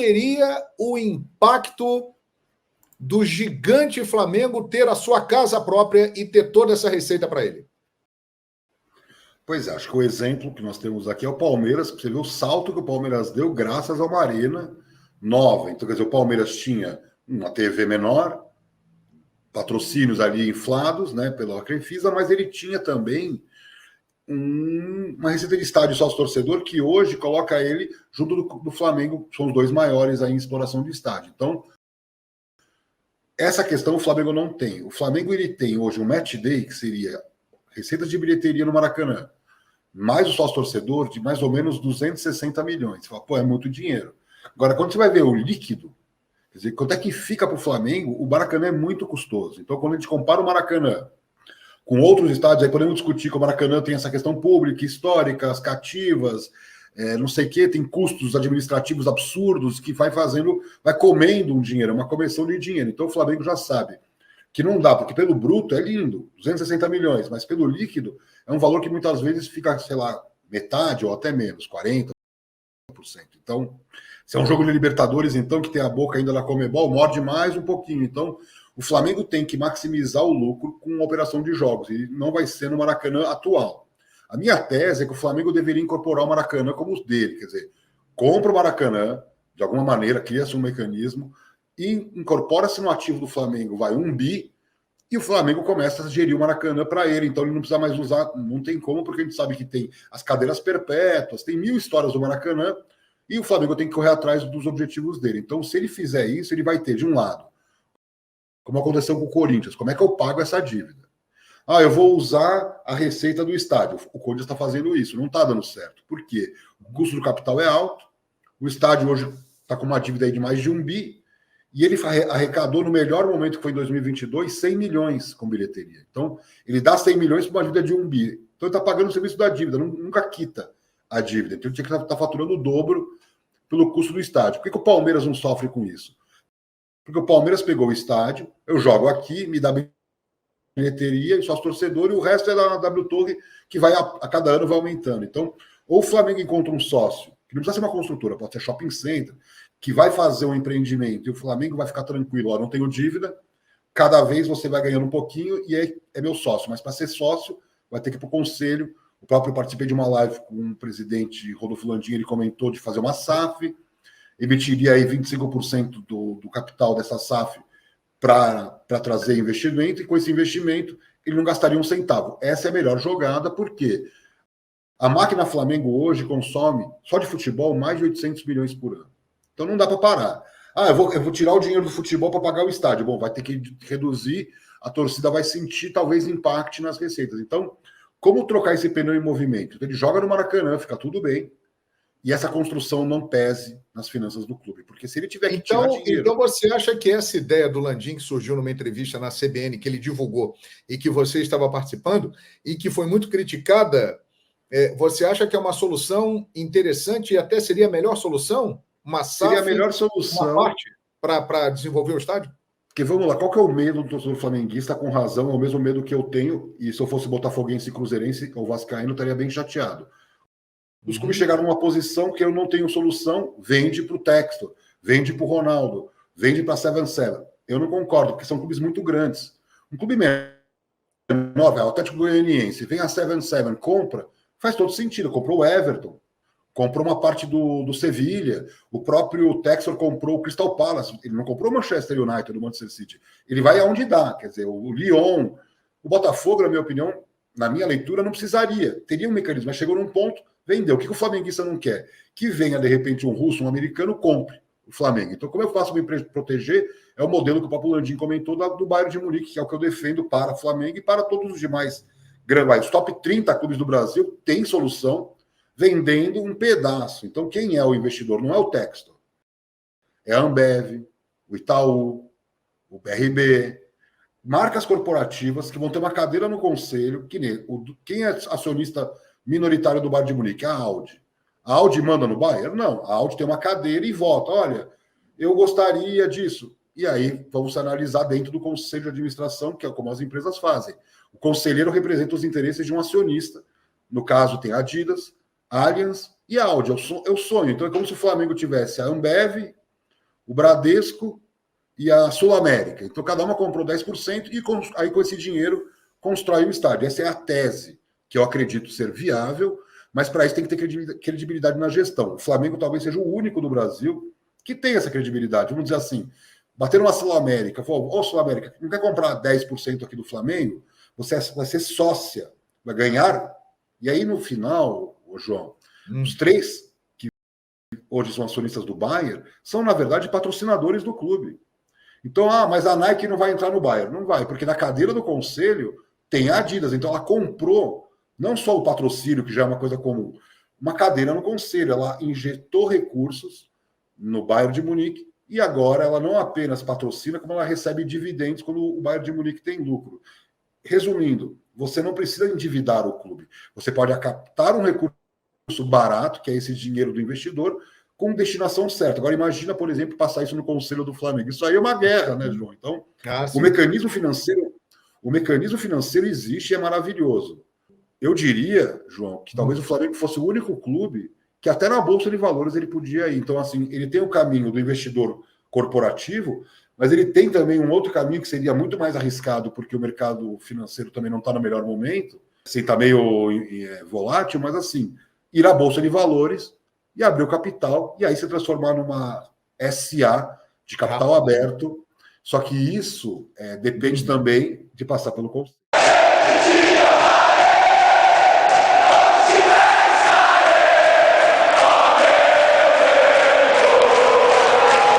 seria o impacto do gigante Flamengo ter a sua casa própria e ter toda essa receita para ele? Pois é, acho que o exemplo que nós temos aqui é o Palmeiras. Você vê o salto que o Palmeiras deu graças a uma arena nova. Então, quer dizer, o Palmeiras tinha uma TV menor, patrocínios ali inflados, né, pela Crefisa, mas ele tinha também uma receita de estádio sócio-torcedor que hoje coloca ele junto do Flamengo, são os dois maiores aí em exploração de estádio. Então, essa questão o Flamengo não tem. O Flamengo ele tem hoje um match day, que seria receitas de bilheteria no Maracanã, mais o sócio-torcedor de mais ou menos 260 milhões. Você fala, pô, é muito dinheiro. Agora, quando você vai ver o líquido, quer dizer, quanto é que fica para o Flamengo, o Maracanã é muito custoso. Então, quando a gente compara o Maracanã com outros estádios, aí podemos discutir que o Maracanã tem essa questão pública, histórica, as cativas, não sei o quê, tem custos administrativos absurdos que vai comendo um dinheiro, é uma comissão de dinheiro. Então o Flamengo já sabe que não dá, porque pelo bruto é lindo, 260 milhões, mas pelo líquido é um valor que muitas vezes fica, sei lá, metade ou até menos, 40%. Então, se é um jogo de Libertadores, então, que tem a boca ainda da Conmebol, morde mais um pouquinho. Então, o Flamengo tem que maximizar o lucro com a operação de jogos, e não vai ser no Maracanã atual. A minha tese é que o Flamengo deveria incorporar o Maracanã como os dele, quer dizer, compra o Maracanã, de alguma maneira, cria-se um mecanismo, e incorpora-se no ativo do Flamengo, vai 1 bi, e o Flamengo começa a gerir o Maracanã para ele, então ele não precisa mais usar, não tem como, porque a gente sabe que tem as cadeiras perpétuas, tem 1000 histórias do Maracanã, e o Flamengo tem que correr atrás dos objetivos dele. Então, se ele fizer isso, ele vai ter, de um lado, como aconteceu com o Corinthians, como é que eu pago essa dívida? Eu vou usar a receita do estádio. O Corinthians está fazendo isso, não está dando certo. Por quê? O custo do capital é alto, o estádio hoje está com uma dívida aí de mais de 1 bi, e ele arrecadou no melhor momento, que foi em 2022, 100 milhões com bilheteria. Então, ele dá 100 milhões para uma dívida de 1 bi. Então, ele está pagando o serviço da dívida, nunca quita a dívida. Então, ele tinha que estar faturando o dobro pelo custo do estádio. Por que o Palmeiras não sofre com isso? Porque o Palmeiras pegou o estádio, eu jogo aqui, me dá bilheteria e sócio torcedor, e o resto é da W Torre, que vai a cada ano vai aumentando. Então, ou o Flamengo encontra um sócio, que não precisa ser uma construtora, pode ser shopping center, que vai fazer um empreendimento e o Flamengo vai ficar tranquilo, não tenho dívida, cada vez você vai ganhando um pouquinho e é meu sócio, mas para ser sócio vai ter que ir para o conselho. O próprio participei de uma live com o presidente Rodolfo Landim, ele comentou de fazer uma SAF, emitiria aí 25% do capital dessa SAF para trazer investimento, e com esse investimento ele não gastaria um centavo. Essa é a melhor jogada, porque a máquina Flamengo hoje consome, só de futebol, mais de 800 milhões por ano. Então não dá para parar. Eu vou tirar o dinheiro do futebol para pagar o estádio. Bom, vai ter que reduzir, a torcida vai sentir, talvez impacte nas receitas. Então, como trocar esse pneu em movimento? Ele joga no Maracanã, fica tudo bem, e essa construção não pese nas finanças do clube, porque se ele tiver que tirar dinheiro... Então você acha que essa ideia do Landim, que surgiu numa entrevista na CBN, que ele divulgou, e que você estava participando, e que foi muito criticada, você acha que é uma solução interessante e até seria a melhor solução? Uma SAF, seria a melhor solução, uma parte para desenvolver o estádio? Porque vamos lá, qual que é o medo do torcedor flamenguista? Com razão, é o mesmo medo que eu tenho, e se eu fosse botafoguense, cruzeirense ou vascaíno, eu estaria bem chateado. Os clubes chegaram numa posição que eu não tenho solução, vende para o Textor, vende para o Ronaldo, vende para a 7-7. Eu não concordo, porque são clubes muito grandes. Um clube menor, o Atlético Goianiense, vem a 7-7, compra, faz todo sentido. Comprou o Everton, comprou uma parte do Sevilha, o próprio Textor comprou o Crystal Palace, ele não comprou o Manchester United, o Manchester City. Ele vai aonde dá, quer dizer, o Lyon, o Botafogo, na minha opinião, na minha leitura, não precisaria. Teria um mecanismo, mas chegou num ponto, vendeu. O que o flamenguista não quer? Que venha, de repente, um russo, um americano, compre o Flamengo. Então, como eu faço para proteger? É o modelo que o Papo Landim comentou do Bayern de Munique, que é o que eu defendo para o Flamengo e para todos os demais grandes. Os top 30 clubes do Brasil têm solução vendendo um pedaço. Então, quem é o investidor? Não é o Textor. É a Ambev, o Itaú, o BRB, marcas corporativas que vão ter uma cadeira no conselho. Quem é acionista minoritário do Bayern de Munique? A Audi. A Audi manda no Bayern? Não. A Audi tem uma cadeira e vota. Olha, eu gostaria disso. E aí vamos analisar dentro do conselho de administração, que é como as empresas fazem. O conselheiro representa os interesses de um acionista. No caso, tem a Adidas, Allianz e a Audi. É o sonho. Então é como se o Flamengo tivesse a Ambev, o Bradesco e a Sul América. Então, cada uma comprou 10% e aí, com esse dinheiro, constrói o estádio. Essa é a tese que eu acredito ser viável, mas para isso tem que ter credibilidade na gestão. O Flamengo talvez seja o único do Brasil que tem essa credibilidade. Vamos dizer assim, bater uma Sul América, falou, ô Sul América, não quer comprar 10% aqui do Flamengo? Você vai ser sócia, vai ganhar. E aí, no final, ô João, os 3 que hoje são acionistas do Bayern são, na verdade, patrocinadores do clube. Então, mas a Nike não vai entrar no Bayern. Não vai, porque na cadeira do conselho tem a Adidas. Então, ela comprou não só o patrocínio, que já é uma coisa comum, uma cadeira no conselho. Ela injetou recursos no Bayern de Munique e agora ela não apenas patrocina, como ela recebe dividendos quando o Bayern de Munique tem lucro. Resumindo, você não precisa endividar o clube. Você pode captar um recurso barato, que é esse dinheiro do investidor, com destinação certa. Agora, imagina, por exemplo, passar isso no Conselho do Flamengo. Isso aí é uma guerra, né, João? Então, o mecanismo financeiro existe e é maravilhoso. Eu diria, João, que talvez o Flamengo fosse o único clube que até na Bolsa de Valores ele podia ir. Então, assim, ele tem o caminho do investidor corporativo, mas ele tem também um outro caminho que seria muito mais arriscado, porque o mercado financeiro também não está no melhor momento, assim, está meio volátil, mas assim, ir à Bolsa de Valores e abrir o capital, e aí se transformar numa SA de capital aberto. Só que isso depende também de passar pelo conselho.